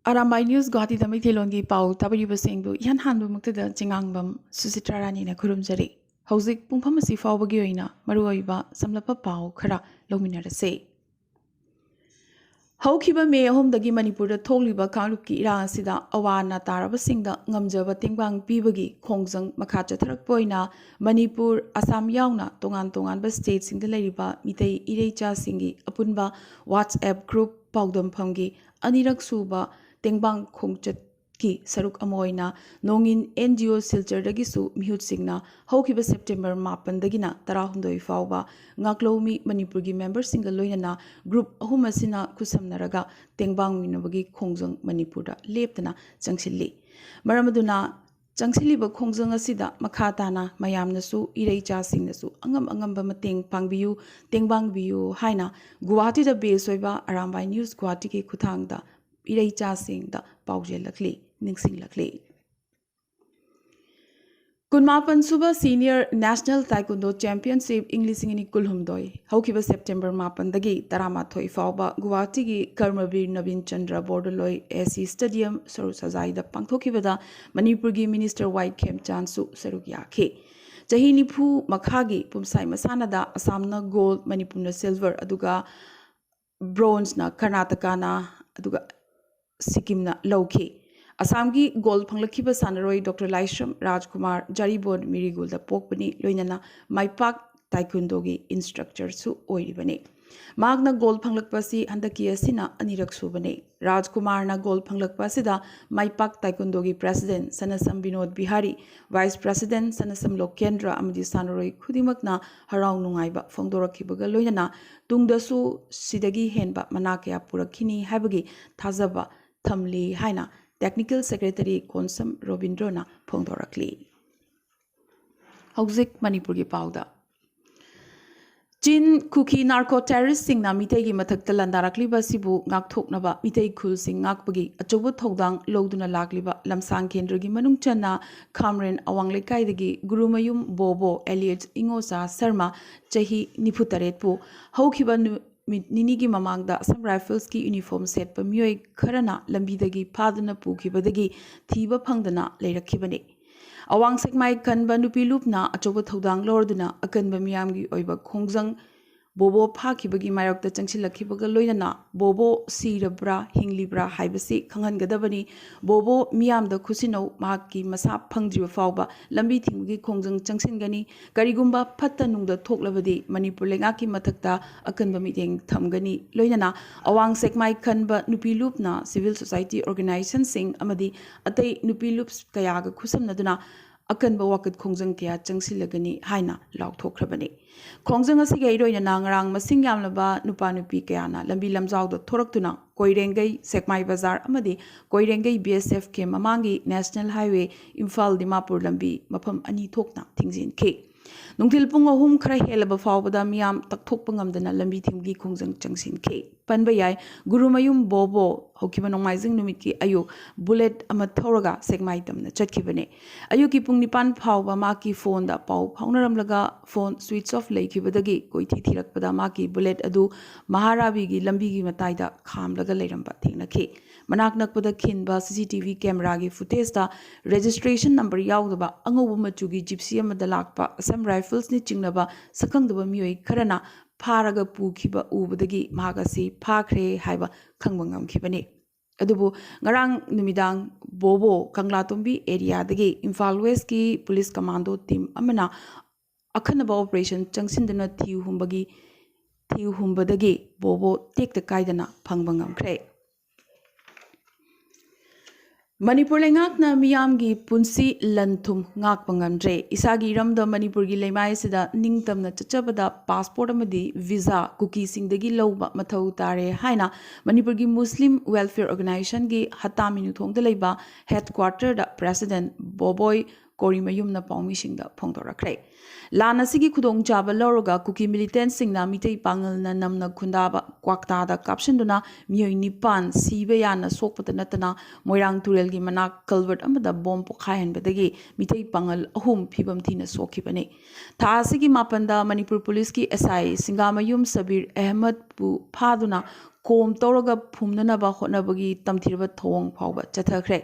Arambai News Guwahati Tamil Thilongi Pau Tabariba Singbu Yan Hanbu Muktada Jingangbam Susitrarani na Kurumjari. Hauzik Pungpamasi Fawagioina Maruiba Samlapa Pau Kara Lominarase. Haukiba May home the Gimanipur Toliba Kaluki Iran Sida Awana Taraba Singda Ngamjava Tingbang Bibagi Kongzang Makacha Tarakpoina Manipur Assam Yauna Tongan Ba States in the Lariba Mitei Irecha Singi Apunba WhatsApp group Paudum Pangi Anirak Suba Tengbang Kongchat ki Saruk Amoina Nongin NGO Silcher Dagisu Mihut Singna Haukiba September Mapan Dagina Tarahundoi Fauba Ngaklomi Manipurgi member single loinana group Ahumasina Kusamnaraga Tengbang Minabagi Kongjang Manipura Leptana Jangsilli Maramaduna Jangsiliba Kongjang Asida Makatana Mayamnasu Irecha Singnasu Angamba Mateng Pangbiu Tengbang Biu Haina Guwahati da Besoiba Arambai News Guwahati ki Kutangda Irecha Singda Paujel Lakli Ningsing Lakli Kunmapan Suba Senior National Taekwondo Championship English in Kulhumdoi Haukiba September Mapan Dagi Taramathoi Fauba Guwahati gi Karmabir Navin Chandra Bordoloi AC Stadium Sarusazai da Pangthokibada Manipurgi Minister White Kem Chansu Sarugya Jahi Nipu Makhagi Pumsai Masanada Asamna Gold Manipurna Silver Aduga Bronze na Karnataka na Aduga Sikimna Lauke Asamgi gold Panglakiba Sanaroi Dr. Laishram Rajkumar Jaribod Mirigul the Pokpani Loinana Maipak Taekwondogi instructor su Oiribane Magna gold Panglakpasi and the Kiasina Anirak Subane Rajkumar na gold Panglakpasida Maipak Taekwondogi President Sanasam Binod Bihari Vice President Sanasam Lokendra Amadi Sanaroi Kudimakna Harau Nungaiba Fongdorakibaga Loinana Tungdasu Sidagi Henba Manakya Purakini Habagi Tazaba Thamli Haina Technical Secretary Konsam Robindrona Phongdorakli Hauzik Manipurgi Pauda Chin Kuki Narco Terrorist Sing na Mitegi Mathakta Landarakliba Sibu Ngakthoknaba Mitei Khul Sing Ngakpagi Achoba Thodang Loduna Lakliba Lamsang Kendragi Manung Channa Kamren Awanglekai Gurumayum Bobo Elliot Ingosa Sarma Chahi Niputaretpu Haukiba Ninigi Mamangda some rifles ki uniform set pa miyoi kharana lambidagi padana pukibadagi thiba phangdana leirakibane awang sekmai kanba nupi lupna achoba thodang lorduna akanba miyamgi oiba khongjang bobo phakibagi mayokta changsilakibaga loinana bobo sirabra hinglibra haibasi khanghangadabani bobo miyamda khusino mahaki masa phangdriba fawba lambi thinggi khongjang changsingani karigumba phatta nungda thoklabadi manipur lengaki mathakta akanba miteng thamgani loinana awang sekmai khanba nupi lupna civil society organization sing amadi atai nupi lups kayaga khusamnaduna akanba wakat khongjang kya changsilagani haina lauthokhrabani khongjang asige iroina nangrang masing yamlaba nupa nupi kayana lambi lamjawda thoraktuna koirengai sekmai bazar amadi koirengai BSF ke mamangi national highway Imphal Dimapur lambi mafam ani thokna thingjin ke nungtil pung ahum khara helaba fawbada miyam takthokpa ngamdana lambi thimgi khongjang changsin ke panba yai gurumayum bobo hokiba nongmaijing numit ayuk bullet ama thoraga segmai tamna chatkibane ayuki pung nipan phawba maki phone da paw phawnaramlaga phone switch off leikibadagi koithi thirakpada maki bullet adu maharabi gi lambi gi mataida khamlaga leiramba thingnakhi manak nakpada khinba CCTV camera gi footage da registration number yaudaba angobu machugi gypsy amada lakpa Assam rifles ni chingnaba sakangdaba miyoi kharana Pharaga Pukiba Ubadagi Magasi Pakre Haiba Kangbangam Kibane. Adubu Ngarang Numidang Bobo Kanglatumbi area dagi Imphal West ki police commando team amana Akanaba operation Changsindana Tiu Humbadagi Bobo take the Kaidana Pangbangam Kre. Manipur ngak na miyamgi punsi lanthum ngak pangamdre isagi ramda Manipur gi lemai sida ningtamna chachabada passport amadi visa cookie singdagi lawba mathau tare haina Manipur gi Muslim Welfare Organization gi hataminu thongda leiba headquarter da president Boboy Korimayum na paumi singda phongdorakre lana sigi khudong chaba loroga cookie militant singna mitei pangal na namna khundaba kwakta da captionduna miyoi nipan sibe yana sokpata natana moirang turel gi manak culvert amada bomb pokhayan badagi mitei pangal ahum phibam thina sokhibane tha sigi mapanda Manipur police ki SI Singamayum Sabir Ahmed pu phaduna ꯀꯣꯝ ꯇꯧꯔꯒ ꯐꯨꯝꯅꯅꯕ ꯍꯣꯠꯅꯕꯒꯤ ꯇꯝꯊꯤꯔꯕ ꯊꯧꯑꯣꯡ ꯐꯥꯎꯕ ꯆꯠꯊꯈ꯭ꯔꯦ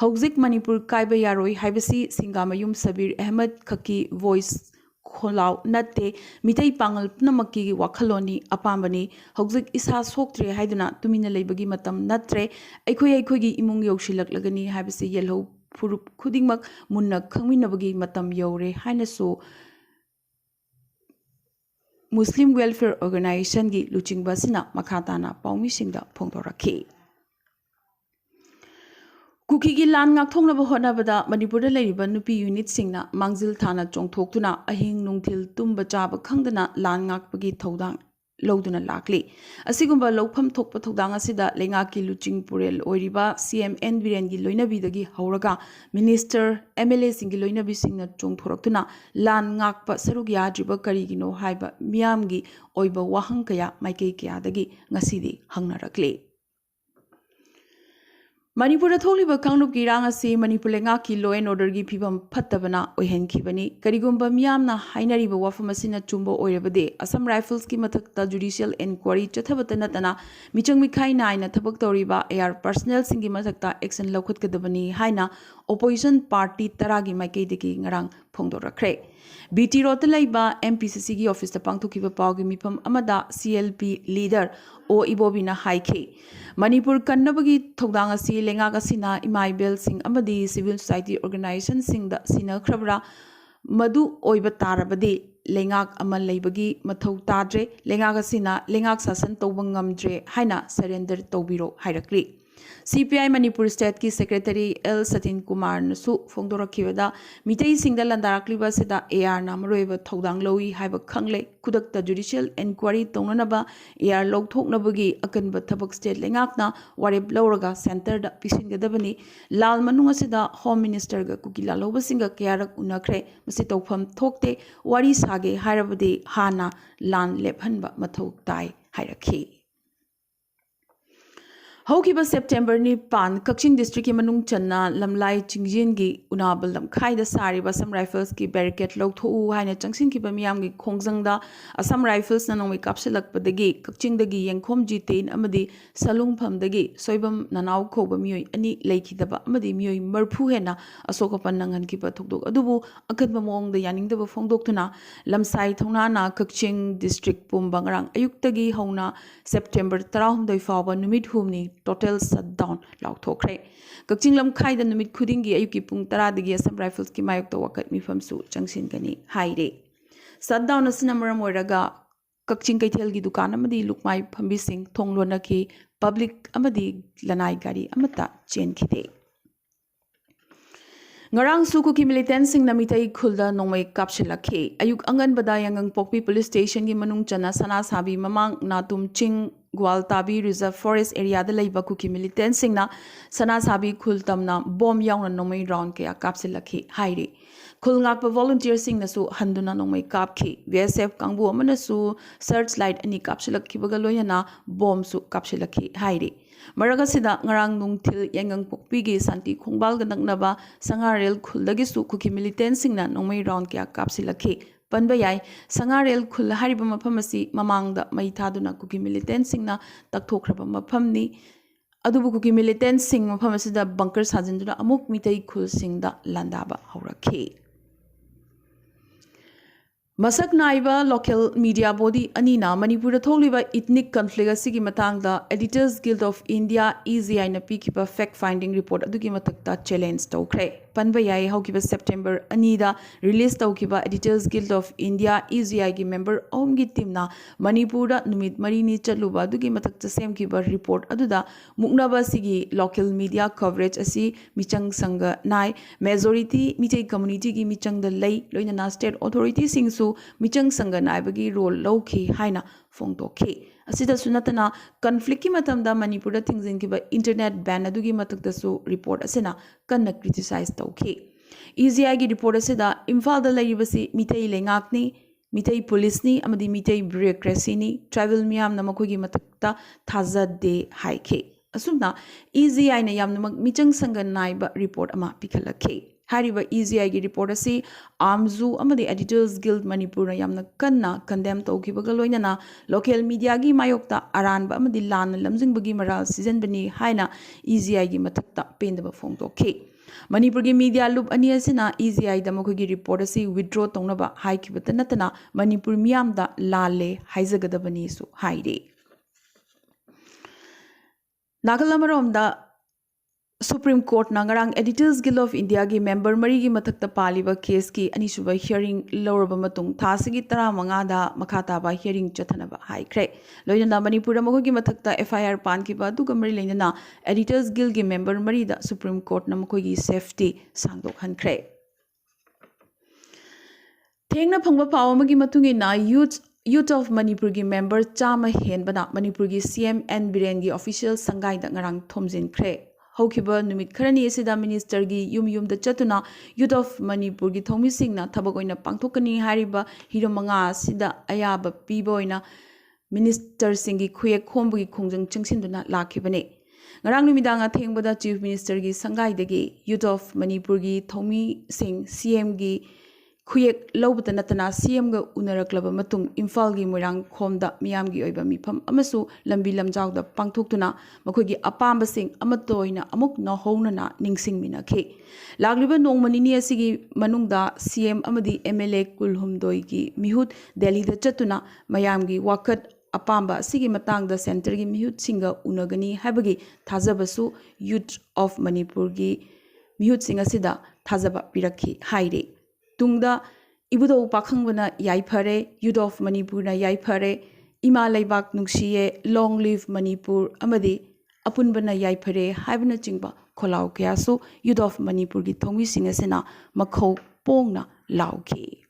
ꯍꯧꯖꯤꯛ ꯃꯅꯤꯄꯨꯔ ꯀꯥꯏꯕ ꯌꯥꯔꯣꯏ ꯍꯥꯏꯕꯁꯤ ꯁꯤꯡꯒꯥꯃꯌꯨꯝ ꯁꯕꯤꯔ ꯑꯍꯃꯗ ꯈꯛꯀꯤ voice ꯈꯣꯜꯂꯥꯎ ꯅꯠꯇꯦ ꯃꯤꯇꯩ ꯄꯥꯡꯒꯜ ꯄꯨꯝꯅꯃꯛꯀꯤ ꯋꯥꯈꯜꯂꯣꯟꯅꯤ ꯑꯄꯥꯝꯕꯅꯤ ꯍꯧꯖꯤꯛ ꯏꯁꯥ ꯁꯣꯛꯇ꯭ꯔꯦ ꯍꯥꯏꯗꯨꯅ ꯇꯨꯃꯤꯟꯅ ꯂꯩꯕꯒꯤ ꯃꯇꯝ ꯅꯠꯇ꯭ꯔꯦ ꯑꯩꯈꯣꯏꯒꯤ ꯏꯃꯨꯡ ꯌꯧꯁꯤꯜꯂꯛꯂꯒꯅꯤ ꯍꯥꯏꯕꯁꯤ ꯌꯦꯜꯍꯧ ꯐꯨꯔꯨꯞ ꯈꯨꯗꯤꯡꯃꯛ ꯃꯨꯟꯅ ꯈꯪꯃꯤꯟꯅꯕꯒꯤ ꯃꯇꯝ ꯌꯧꯔꯦ ꯍꯥꯏꯅꯁꯨ ꯃꯨꯁꯂꯤꯝ ꯋꯦꯜꯐꯦꯌꯔ ꯑꯣꯔꯒꯅꯥꯏꯖꯦꯁꯟꯒꯤ ꯂꯨꯆꯤꯡꯕ ꯑꯁꯤꯅ ꯃꯈꯥ ꯇꯥꯅ ꯄꯥꯎꯃꯤꯁꯤꯡꯗ ꯐꯣꯡꯗꯣꯔꯛꯈꯤ ꯀꯨꯀꯤꯒꯤ ꯂꯥꯟ ꯉꯥꯛꯊꯣꯛꯅꯕ ꯍꯣꯠꯅꯕꯗ ꯃꯅꯤꯄꯨꯔꯗ ꯂꯩꯔꯤꯕ ꯅꯨꯄꯤ ꯌꯨꯅꯤꯠꯁꯤꯡꯅ ꯃꯥꯡꯖꯤꯜ ꯊꯥꯅ ꯆꯣꯡꯊꯣꯛꯇꯨꯅ ꯑꯍꯤꯡ ꯅꯨꯡꯊꯤꯜ ꯇꯨꯝꯕ ꯆꯥꯕ ꯈꯪꯗꯅ ꯂꯥꯟ ꯉꯥꯛꯄꯒꯤ ꯊꯧꯗꯥꯡ ꯂꯧꯗꯨꯅ ꯂꯥꯛꯂꯤ ꯑꯁꯤꯒꯨꯝꯕ ꯂꯧꯐꯝ ꯊꯣꯛꯄ ꯊꯧꯗꯥꯡ ꯑꯁꯤꯗ ꯂꯩꯉꯥꯛꯀꯤ ꯂꯨꯆꯤꯡ ꯄꯨꯔꯦꯜ ꯑꯣꯏꯔꯤꯕ CM N ꯕꯤꯔꯦꯟꯒꯤ ꯂꯣꯏꯅꯕꯤꯗꯒꯤ ꯍꯧꯔꯒ ꯃꯤꯅꯤꯁꯇꯔ MLAꯁꯤꯡꯒꯤ ꯂꯣꯏꯅꯕꯤꯁꯤꯡꯅ ꯆꯣꯡꯊꯣꯔꯛꯇꯨꯅ ꯂꯥꯟ ꯉꯥꯛꯄ ꯁꯔꯨꯛ ꯌꯥꯗ꯭ꯔꯤꯕ ꯀꯔꯤꯒꯤꯅꯣ ꯍꯥꯏꯕ ꯃꯤꯌꯥꯝꯒꯤ ꯑꯣꯏꯕ ꯋꯥꯍꯪ ꯀꯌꯥ ꯃꯥꯏꯀꯩ ꯀꯌꯥꯗꯒꯤ ꯉꯁꯤꯗꯤ ꯍꯪꯅꯔꯛꯂꯤ ꯃꯅꯤꯄꯨꯔꯗ ꯊꯣꯛꯂꯤꯕ ꯀꯥꯡꯂꯨꯞꯀꯤ ꯏꯔꯥꯡ ꯑꯁꯤ ꯃꯅꯤꯄꯨꯔ ꯂꯩꯉꯥꯛꯀꯤ ꯂꯣ ꯑꯦꯟ ꯑꯣꯔꯗꯔꯒꯤ ꯐꯤꯕꯝ ꯐꯠꯇꯕꯅ ꯑꯣꯏꯍꯟꯈꯤꯕꯅꯤ ꯀꯔꯤꯒꯨꯝꯕ ꯃꯤꯌꯥꯝꯅ ꯍꯥꯏꯅꯔꯤꯕ ꯋꯥꯐꯝ ꯑꯁꯤꯅ ꯆꯨꯝꯕ ꯑꯣꯏꯔꯕꯗꯤ ꯑꯁꯥꯝ ꯔꯥꯏꯐꯜꯁꯀꯤ ꯃꯊꯛꯇ ꯖꯨꯗꯤꯁꯤꯌꯦꯜ ꯏꯟꯀ꯭ꯋꯥꯔꯤ ꯆꯠꯊꯕꯇ ꯅꯠꯇꯅ ꯃꯤꯆꯪ ꯃꯤꯈꯥꯏ ꯅꯥꯏꯅ ꯊꯕꯛ ꯇꯧꯔꯤꯕ AR ꯄꯔꯁꯅꯦꯜꯁꯤꯡꯒꯤ ꯃꯊꯛꯇ ꯑꯦꯛꯁꯟ ꯂꯧꯈꯠꯀꯗꯕꯅꯤ ꯍꯥꯏꯅ ꯑꯣꯄꯣꯖꯤꯁꯟ ꯄꯥꯔꯇꯤ 10ꯒꯤ ꯃꯥꯏꯀꯩꯗꯒꯤ ꯉꯔꯥꯡ ꯐꯣꯡꯗꯣꯔꯛꯈ꯭ꯔꯦ BT ꯔꯣꯗꯇ ꯂꯩꯕ MPCCꯒꯤ ꯑꯣꯐꯤꯁꯇ ꯄꯥꯡꯊꯣꯛꯈꯤꯕ ꯄꯥꯎꯒꯤ ꯃꯤꯐꯝ ꯑꯃꯗ CLP ꯂꯤꯗꯔ O Ibobina ꯍꯥꯏꯈꯤ ꯃꯅꯤꯄꯨꯔ ꯀꯟꯅꯕꯒꯤ ꯊꯧꯗꯥꯡ ꯑꯁꯤ ꯂꯩꯉꯥꯛ ꯑꯁꯤꯅ ꯏꯃꯥꯏꯕꯦꯜꯁꯤꯡ ꯑꯃꯗꯤ ꯁꯤꯚꯤꯜ ꯁꯣꯁꯥꯏꯇꯤ ꯑꯣꯔꯒꯅꯥꯏꯖꯦꯁꯟꯁꯤꯡꯗ ꯁꯤꯟꯅꯈ꯭ꯔꯕ꯭ꯔꯥ ꯃꯗꯨ ꯑꯣꯏꯕ ꯇꯥꯔꯕꯗꯤ ꯂꯩꯉꯥꯛ ꯑꯃ ꯂꯩꯕꯒꯤ ꯃꯊꯧ ꯇꯥꯗ꯭ꯔꯦ ꯂꯩꯉꯥꯛ ꯑꯁꯤꯅ ꯂꯩꯉꯥꯛ ꯁꯥꯁꯟ ꯇꯧꯕ ꯉꯝꯗ꯭ꯔꯦ ꯍꯥꯏꯅ ꯁꯔꯦꯟꯗꯔ ꯇꯧꯕꯤꯔꯣ ꯍꯥꯏꯔꯛꯂꯤ CPI ꯃꯅꯤꯄꯨꯔ ꯁ꯭ꯇꯦꯠꯀꯤ ꯁꯦꯀ꯭ꯔꯦꯇꯔꯤ L Satin Kumarꯅꯁꯨ ꯐꯣꯡꯗꯣꯔꯛꯈꯤꯕꯗ ꯃꯤꯇꯩꯁꯤꯡꯗ ꯂꯟꯗꯥꯔꯛꯂꯤꯕ ꯑꯁꯤꯗ ARꯅ ꯃꯔꯨꯑꯣꯏꯕ ꯊꯧꯗꯥꯡ ꯂꯧꯏ ꯍꯥꯏꯕ ꯈꯪꯂꯦ ꯈꯨꯗꯛꯇ ꯖꯨꯗꯤꯁꯤꯌꯦꯜ ꯏꯟꯀ꯭ꯋꯥꯔꯤ ꯇꯧꯅꯅꯕ AR ꯂꯧꯊꯣꯛꯅꯕꯒꯤ ꯑꯀꯟꯕ ꯊꯕꯛ ꯁ꯭ꯇꯦꯠ ꯂꯩꯉꯥꯛꯅ ꯋꯥꯔꯦꯞ ꯂꯧꯔꯒ ꯁꯦꯟꯇꯔꯗ ꯄꯤꯁꯤꯟꯒꯗꯕꯅꯤ ꯂꯥꯜ ꯃꯅꯨꯡ ꯑꯁꯤꯗ ꯍꯣꯝ ꯃꯤꯅꯤꯁꯇꯔꯒ ꯀꯨꯀꯤ ꯂꯥꯜꯍꯧꯕꯁꯤꯡꯒ ꯀꯌꯥꯔꯛ ꯎꯅꯈ꯭ꯔꯦ ꯃꯁꯤ ꯇꯧꯐꯝ ꯊꯣꯛꯇꯦ ꯋꯥꯔꯤ ꯁꯥꯒꯦ ꯍꯥꯏꯔꯕꯗꯤ ꯍꯥꯟꯅ ꯂꯥꯟ ꯂꯦꯞꯍꯟꯕ ꯃꯊꯧ ꯇꯥꯏ ꯍꯥꯏꯔꯛꯈꯤ ꯍꯧꯈꯤꯕ ꯁꯦꯞꯇꯦꯝꯕꯔ 9 ꯀꯛꯆꯤꯡ ꯗꯤꯁꯇ꯭ꯔꯤꯛꯀꯤ ꯃꯅꯨꯡ ꯆꯟꯅ ꯂꯝꯂꯥꯏ ꯆꯤꯡꯖꯤꯟꯒꯤ ꯎꯅꯥꯕ ꯂꯝꯈꯥꯏꯗ ꯁꯥꯔꯤꯕ ꯑꯁꯥꯝ ꯔꯥꯏꯐꯜꯁꯀꯤ ꯕꯦꯔꯤꯀꯦꯠ ꯂꯧꯊꯣꯛꯎ ꯍꯥꯏꯅ ꯆꯪꯁꯤꯟꯈꯤꯕ ꯃꯤꯌꯥꯝꯒꯤ ꯈꯣꯡꯖꯪꯗ ꯑꯁꯥꯝ ꯔꯥꯏꯐꯜꯁꯅ ꯅꯣꯡꯃꯩ ꯀꯥꯞꯁꯤꯜꯂꯛꯄꯗꯒꯤ ꯀꯛꯆꯤꯡꯗꯒꯤ ꯌꯦꯡꯈꯣꯝ ꯖꯤꯇꯦꯟ ꯑꯃꯗꯤ ꯁꯂꯨꯡꯐꯝꯗꯒꯤ ꯁꯣꯏꯕꯝ ꯅꯅꯥꯎ ꯀꯧꯕ ꯃꯤꯑꯣꯏ 2 ꯂꯩꯈꯤꯗꯕ ꯑꯃꯗꯤ ꯃꯤꯑꯣꯏ 40 ꯍꯦꯟꯅ ꯑꯁꯣꯛ ꯑꯄꯟ ꯅꯪꯍꯟꯈꯤꯕ ꯊꯧꯗꯣꯛ ꯑꯗꯨꯕꯨ ꯑꯀꯟꯕ ꯃꯑꯣꯡꯗ ꯌꯥꯅꯤꯡꯗꯕ ꯐꯣꯡꯗꯣꯛꯇꯨꯅ ꯂꯝꯁꯥꯏ ꯊꯧꯅꯥꯅ ꯀꯛꯆꯤꯡ ꯗꯤꯁꯇ꯭ꯔꯤꯛ ꯄꯨꯝꯕ ꯉꯔꯥꯡ ꯑꯌꯨꯛꯇꯒꯤ ꯍꯧꯅ ꯁꯦꯞꯇꯦꯝꯕꯔ 18 ꯐꯥꯎꯕ ꯅꯨꯃꯤꯠ 5ꯅꯤ ꯇꯣꯇꯦꯜ ꯁꯠꯗꯥꯎꯟ ꯂꯥꯎꯊꯣꯛꯈ꯭ꯔꯦ ꯀꯛꯆꯤꯡ ꯂꯝꯈꯥꯏꯗ ꯅꯨꯃꯤꯠ ꯈꯨꯗꯤꯡꯒꯤ ꯑꯌꯨꯛꯀꯤ ꯄꯨꯡ 10ꯗꯒꯤ ꯑꯁꯥꯝ ꯔꯥꯏꯐꯜꯁꯀꯤ ꯃꯥꯌꯣꯛꯇ ꯋꯥꯀꯠ ꯃꯤꯐꯝꯁꯨ ꯆꯪꯁꯤꯟꯒꯅꯤ ꯍꯥꯏꯔꯦ ꯁꯠꯗꯥꯎꯟ ꯑꯁꯤꯅ ꯃꯔꯝ ꯑꯣꯏꯔꯒ ꯀꯛꯆꯤꯡ ꯀꯩꯊꯦꯜꯒꯤ ꯗꯨꯀꯥꯟ ꯑꯃꯗꯤ ꯂꯨꯛꯃꯥꯏ ꯐꯝꯕꯤꯁꯤꯡ ꯊꯣꯡ ꯂꯣꯟꯅꯈꯤ ꯄꯕ꯭ꯂꯤꯛ ꯑꯃꯗꯤ ꯂꯅꯥꯏ ꯒꯥꯔꯤ ꯑꯃꯠꯇ ꯆꯦꯟꯈꯤꯗꯦ ꯉꯔꯥꯡꯁꯨ ꯀꯨꯀꯤ ꯃꯤꯂꯤꯇꯦꯟꯁꯤꯡꯅ ꯃꯤꯇꯩ ꯈꯨꯜꯗ ꯅꯣꯡꯃꯩ ꯀꯥꯞꯁꯤꯜꯂꯛꯈꯤ ꯑꯌꯨꯛ ꯑꯉꯟꯕꯗ ꯌꯥꯡꯒꯪꯄꯣꯛꯄꯤ ꯄꯨꯂꯤꯁ ꯁ꯭ꯇꯦꯁꯟꯒꯤ ꯃꯅꯨꯡ ꯆꯟꯅ ꯁꯅꯥꯁꯥꯕꯤ ꯃꯃꯥꯡ ꯅꯥꯇꯨꯝ ꯆꯤꯡ ꯒ꯭ꯋꯥꯜꯇꯥꯕꯤ ꯔꯤꯖꯔꯚ ꯐꯣꯔꯦꯁꯠ ꯑꯦꯔꯤꯌꯥꯗ ꯂꯩꯕ ꯀꯨꯀꯤ ꯃꯤꯂꯤꯇꯦꯟꯁꯤꯡꯅ ꯁꯅꯥꯁꯥꯕꯤ ꯈꯨꯜ ꯇꯝꯅ ꯕꯣꯝ ꯌꯥꯎꯅ ꯅꯣꯡꯃꯩ ꯔꯥꯎꯟ ꯀꯌꯥ ꯀꯥꯞꯁꯤꯜꯂꯛꯈꯤ ꯍꯥꯏꯔꯤ ꯈꯨꯜ ꯉꯥꯛꯄ ꯚꯣꯂꯨꯟꯇꯤꯌꯔꯁꯤꯡꯅꯁꯨ ꯍꯟꯗꯨꯅ ꯅꯣꯡꯃꯩ ꯀꯥꯞꯈꯤ BSF ꯀꯥꯡꯕꯨ ꯑꯃꯅꯁꯨ ꯁꯔꯆ ꯂꯥꯏꯠ 2 ꯀꯥꯞꯁꯤꯜꯂꯛꯈꯤꯕꯒ ꯂꯣꯏꯅꯅ ꯕꯣꯝꯁꯨ ꯀꯥꯞꯁꯤꯜꯂꯛꯈꯤ ꯍꯥꯏꯔꯤ ꯃꯔꯛ ꯑꯁꯤꯗ ꯉꯔꯥꯡ ꯅꯨꯡꯊꯤꯜ ꯌꯥꯏꯉꯪꯄꯣꯛꯄꯤꯒꯤ ꯁꯥꯟꯇꯤ ꯈꯣꯡꯕꯥꯜꯒ ꯅꯛꯅꯕ ꯁꯉꯥꯔꯦꯜ ꯈꯨꯜꯗꯒꯤꯁꯨ ꯀꯨꯀꯤ ꯃꯤꯂꯤꯇꯦꯟꯁꯤꯡꯅ ꯅꯣꯡꯃꯩ ꯔꯥꯎꯟ ꯀꯌꯥ ꯀꯥꯞꯁꯤꯜꯂꯛꯈꯤ ꯄꯟꯕ ꯌꯥꯏ ꯁꯉꯥꯔꯦꯜ ꯈꯨꯜ ꯍꯥꯏꯔꯤꯕ ꯃꯐꯝ ꯑꯁꯤ ꯃꯃꯥꯡꯗ ꯃꯩ ꯊꯥꯗꯨꯅ ꯀꯨꯀꯤ ꯃꯤꯂꯤꯇꯦꯟꯁꯤꯡꯅ ꯇꯛꯊꯣꯛꯈ꯭ꯔꯕ ꯃꯐꯝꯅꯤ ꯑꯗꯨꯕꯨ ꯀꯨꯀꯤ ꯃꯤꯂꯤꯇꯦꯟꯁꯤꯡ ꯃꯐꯝ ꯑꯁꯤꯗ ꯕꯪꯀꯔ ꯁꯥꯖꯤꯟꯗꯨꯅ ꯑꯃꯨꯛ ꯃꯤꯇꯩ ꯈꯨꯜꯁꯤꯡꯗ ꯂꯥꯟꯗꯥꯕ ꯍꯧꯔꯛꯈꯤ ꯃꯁꯛ ꯅꯥꯏꯕ ꯂꯣꯀꯦꯜ ꯃꯤडिया ꯕꯣꯗꯤ ꯑꯅꯤꯅ ꯃꯅꯤꯄꯨꯔꯗ ꯊꯣꯛꯂꯤꯕ ꯏꯊꯅꯤꯛ ꯀꯟꯐ꯭ꯂꯤꯛ ꯑꯁꯤꯒꯤ ꯃꯇꯥꯡꯗ ꯑꯦꯗꯤꯇꯔꯁ ꯒꯤꯜꯗ ꯑꯣꯐ ꯏꯟꯗꯤꯌꯥ EGIꯅ ꯄꯤꯈꯤꯕ ꯐꯦꯛ ꯐꯥꯏꯟꯗꯤꯡ ꯔꯤꯄꯣꯔꯠ ꯑꯗꯨꯒꯤ ꯃꯊꯛꯇ ꯆꯦꯂꯦꯟꯖ ꯇꯧꯈ꯭ꯔꯦ ꯄꯟꯕ ꯌꯥꯏ ꯍꯧꯈꯤꯕ ꯁꯦꯞꯇꯦꯝꯕꯔ 2ꯗ ꯔꯤꯂꯤꯖ ꯇꯧꯈꯤꯕ ꯑꯦꯗꯤꯇꯔꯁ ꯒꯤꯜꯗ ꯑꯣꯐ ꯏꯟꯗꯤꯌꯥ EGIꯒꯤ ꯃꯦꯝꯕꯔ 3ꯒꯤ ꯇꯤꯝꯅ ꯃꯅꯤꯄꯨꯔꯗ ꯅꯨꯃꯤꯠ 4ꯅꯤ ꯆꯠꯂꯨꯕ ꯑꯗꯨꯒꯤ ꯃꯊꯛꯇ ꯁꯦꯝꯈꯤꯕ ꯔꯤꯄꯣꯔꯠ ꯑꯗꯨꯗ ꯃꯨꯛꯅꯕ ꯑꯁꯤꯒꯤ ꯂꯣꯀꯦꯜ ꯃꯤडिया ꯀꯚꯔꯦꯖ ꯑꯁꯤ ꯃꯤꯆꯪ ꯁꯪꯒ ꯅꯥꯏ ꯃꯦꯖꯣꯔꯤꯇꯤ ꯃꯤꯇꯩ ꯀꯝꯃꯨꯅꯤꯇꯤꯒꯤ ꯃꯤꯆꯪꯗ ꯂꯩ ꯂꯣꯏꯅꯅ ꯁ꯭ꯇꯦꯠ ꯑꯣꯊꯣꯔꯤꯇꯤꯁꯤꯡꯁꯨ ꯃꯤꯆꯪ ꯁꯪꯒ ꯅꯥꯏꯕꯒꯤ ꯔꯣꯜ ꯂꯧꯈꯤ ꯍꯥꯏꯅ ꯐꯣꯡꯗꯣꯛꯈꯤ ꯑꯁꯤꯗꯁꯨ ꯅꯠꯇꯅ ꯀꯟꯐ꯭ꯂꯤꯛꯀꯤ ꯃꯇꯝꯗ ꯃꯅꯤꯄꯨꯔꯗ ꯊꯤꯡꯖꯤꯟꯈꯤꯕ ꯏꯟꯇꯔꯅꯦꯠ ꯕꯦꯟ ꯑꯗꯨꯒꯤ ꯃꯊꯛꯇꯁꯨ ꯔꯤꯄꯣꯔꯠ ꯑꯁꯤꯅ ꯀꯟꯅ ꯀ꯭ꯔꯤꯇꯤꯁꯥꯏꯖ ꯇꯧꯈꯤ EGIꯒꯤ ꯔꯤꯄꯣꯔꯠ ꯑꯁꯤꯗ ꯏꯝꯐꯥꯜꯗ ꯂꯩꯔꯤꯕꯁꯤ ꯃꯤꯇꯩ ꯂꯩꯉꯥꯛꯅꯤ ꯃꯤꯇꯩ ꯄꯨꯂꯤꯁꯅꯤ ꯑꯃꯗꯤ ꯃꯤꯇꯩ ꯕ꯭ꯌꯨꯔꯣꯀ꯭ꯔꯦꯁꯤꯅꯤ ꯇ꯭ꯔꯥꯏꯕꯦꯜ ꯃꯤꯌꯥꯝꯅ ꯃꯈꯣꯏꯒꯤ ꯃꯊꯛꯇ ꯊꯥꯖꯗꯦ ꯍꯥꯏꯈꯤ ꯑꯁꯨꯝꯅ EGIꯅ ꯌꯥꯝꯅꯃꯛ ꯃꯤꯆꯪ ꯁꯪꯒ ꯅꯥꯏꯕ ꯔꯤꯄꯣꯔꯠ ꯑꯃ ꯄꯤꯈꯠꯂꯛꯈꯤ Hariba EZI gi report asi Amzu amadi Editors Guild Manipur yamna kanna condemn tawkibaga loinana local media gi mayokta aranba amadi lan lamjingbagi maral season bani haina EZI gi mathakta pendaba phongdokhi Manipur gi media loop ani asina EZI da mokhogi report asi withdraw tongnaba haikibata natana Manipur miyam da lale haizagadabani su haire Nagalamarom da Supreme Court nangarang Editors Guild of India gi member mari gi mathakta paliba case ki anisuba hearing loraba matung thasigi tara manga da makhata ba hearing chathanaba haikre loina Manipur ma gi mathakta FIR pan ki ba du gamri leina Editors Guild gi member mari da Supreme Court na mako gi safety sangdok hankre thengna phangba paw ma gi matungi na Youth of Manipur gi member chama henbana Manipur gi CM N Biren gi official sangai da ngarang thomjin kre Hokiba numit kharani asida minister gi yum da chatuna Youth of Manipur gi thomi singna thabak oina pangthokani hariba hiro manga sida ayaba piba oina minister singi khuye khombu gi khongjang changsinduna lakhibane ngarang numidanga thengbada chief minister gi sangai dagi Youth of Manipur gi thomi sing CM gi khuyek lobata natana CM ga unaraklaba matung Imphal gi moirang khomda miyam gi oiba mifam amasu lambi lamjaw da pangthoktuna makhoi gi apamba sing amatoina amuk na houna na ningsing minakhe lagliba nongmani ni asigi manungda CM amadi MLA kulhumdoi gi mihut Delhi da chatuna mayam gi wakat apamba asigi matang da center gi mihut singa unagani habagi thajabasu Youth of Manipur gi mihut singa sida thajaba pirakhi haire Tungda ibudo pakhangwana yaipare Youth of Manipur na yaipare Ima Laibak nungsiye Long Live Manipur amadi apunbana yaipare haibana chingba kholaw kyasu Youth of Manipur gi thongmi singasena makhau pongna lauki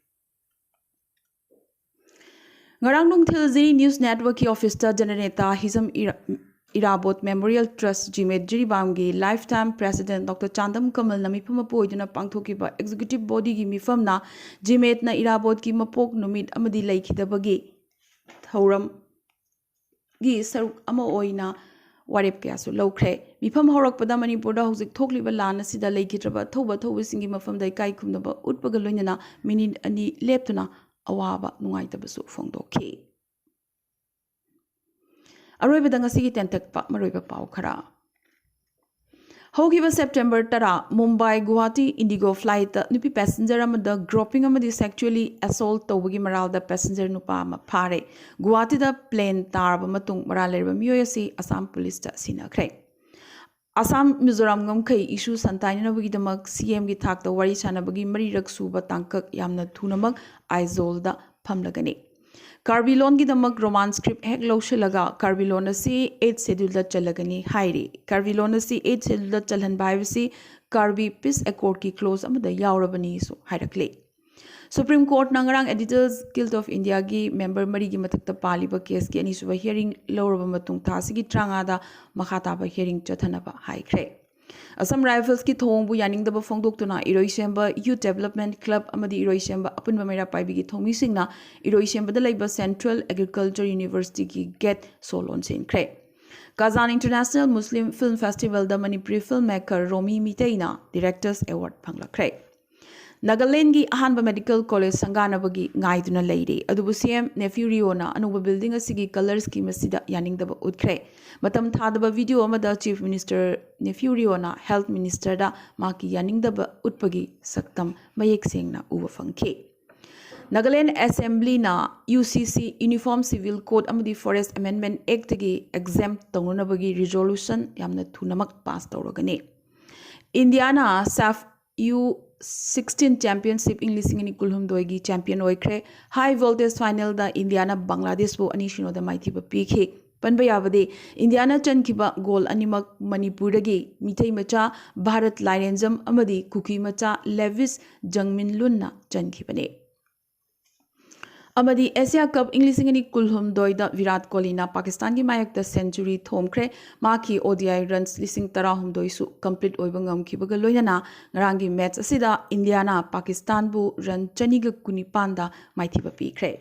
Ngarang nungthil Ziri News Network ki officer Janareta Hizam Irabot Memorial Trust Jimet Jiribamgi Lifetime President Dr. Chandam Kamal Namipama Poiduna Pangthokiba Executive Body gi mifamna Jimet na Irabot ki mapok numit amadi laikhidabagi thauram gi saruk ama oina warep kyasu lawkhre mifam horakpada Manipur da hojik thokliba lana sida laikhidraba thoba singi mafam dai kai khumnaba utpaga loinana minute ani leptuna awaba nungaitabsu phongdokhi Aroiba ngasi gi tentak pa maroiba paw khara Hogiba September tara Mumbai Guwahati Indigo flight nupi passenger amada groping amadi sexually assault tawagi maral da passenger nupa ma phare Guwahati da plane tarba matung maral lerba miyoyasi Assam police ta sinakhre Assam Mizoram ngamkai issue santaina nabagi damak CM gi thak da wari sanabagi mari rak suba tangkak yamna thunamak aizol da phamlagani Carbilon gi damak romance script hek lawshalaga Carbilon asi 8 schedule da chalagani hairi Carbilon asi 8 schedule da chalhan baibasi Carbi peace accord ki close amada yaurabani su hairakle Supreme Court nangarang Editors Guild of India gi member mari gi mathakta paliba case ki ani suba hearing lawraba matung thasi gi tranga da makhata ba hearing chathanaba haikre Assam Rifles ki thongbu yaning daba phongdoktuna Iroisemba Youth Development Club amadi Iroisemba apunba mera paibi gi thongmi singna Iroisemba da laiba Central Agriculture University ki get solon sin kre Kazan International Muslim Film Festival da Manipuri filmmaker Romi Miteina Directors Award phanglakre Nagaland gi ahanba medical college sanganabagi ngaiduna leire adubu CM nephew Riona anuba building asigi color scheme asida yaning daba utkre matam thadaba video amada chief minister nephew Riona health minister da maki yaning daba utpagi saktam mayek sengna uba phangkhe Nagaland Assembly na UCC Uniform Civil Code amadi Forest Amendment Act gi exempt tawnabagi resolution yamna thunamak pass tawragani Indiana SAF U16 Championship English in Kulhumdoi gi champion oikre high voltage final da Indiana Bangladesh bo ani shino da maithi ba pikhe panba yabade Indiana chankiba goal animak Manipur gi mitai macha Bharat Lionsam amadi kuki macha Levis Jangmin Lunna chankibane Amadi Asia Cup English in Kulhumdoi da Virat Kohli na Pakistan gi mayak da century thomkre maki ODI runs lising tara humdoi su complete oibangam kibaga loinana ngarangi match asida Indiana Pakistan bu run chaniga kunipan da maithiba pikre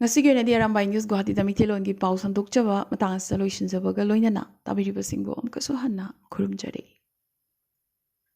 Ngasige na di Arambai News Guwahati da mithelon gi pau sandok chawa matang solution jabaga loinana tabiriba singbo amkaso hanna khurumjare